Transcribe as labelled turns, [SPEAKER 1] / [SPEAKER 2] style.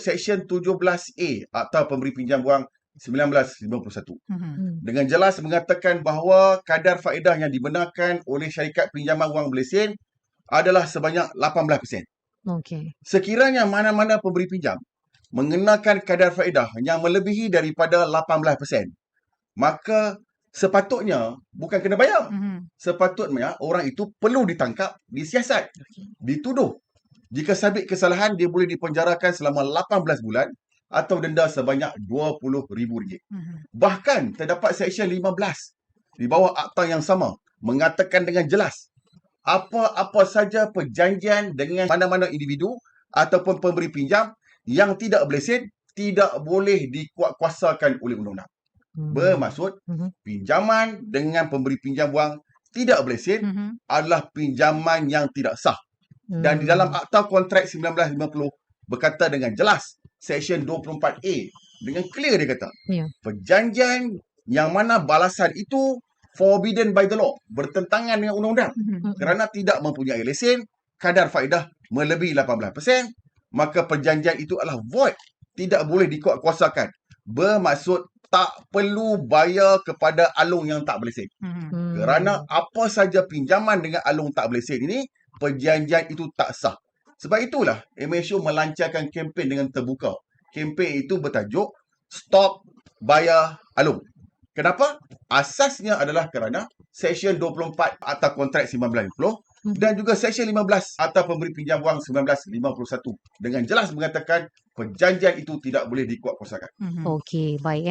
[SPEAKER 1] Seksyen 17A Akta Pemberi Pinjam Wang 1951 dengan jelas mengatakan bahawa kadar faedah yang dibenarkan oleh syarikat pinjaman wang berlesen adalah sebanyak 18%.
[SPEAKER 2] Okey.
[SPEAKER 1] Sekiranya mana-mana pemberi pinjam mengenakan kadar faedah yang melebihi daripada 18%, maka sepatutnya bukan kena bayar. Sepatutnya orang itu perlu ditangkap, disiasat, dituduh. Jika sabit kesalahan, dia boleh dipenjarakan selama 18 bulan atau denda sebanyak RM20,000. Bahkan terdapat Seksyen 15 di bawah akta yang sama mengatakan dengan jelas apa-apa saja perjanjian dengan mana-mana individu ataupun pemberi pinjam yang tidak berlesen tidak boleh dikuatkuasakan oleh undang-undang. Bermaksud pinjaman dengan pemberi pinjam wang tidak berlesen adalah pinjaman yang tidak sah. Dan di dalam Akta Kontrak 1950 berkata dengan jelas, Seksyen 24A dengan clear dia kata, perjanjian yang mana balasan itu forbidden by the law, bertentangan dengan undang-undang, kerana tidak mempunyai lesen, kadar faedah melebihi 18%, maka perjanjian itu adalah void, tidak boleh dikuatkuasakan. Bermaksud tak perlu bayar kepada alung yang tak berlesen. Kerana apa saja pinjaman dengan alung tak berlesen ini, perjanjian itu tak sah. Sebab itulah MSO melancarkan kempen dengan terbuka. Kempen itu bertajuk Stop Bayar Alung. Kenapa? Asasnya adalah kerana Seksyen 24 Akta Kontrak 1950 dan juga Seksyen 15 Akta Pemberi Pinjam Wang 1951 dengan jelas mengatakan perjanjian itu tidak boleh dikuatkuasakan.
[SPEAKER 2] Okey, baik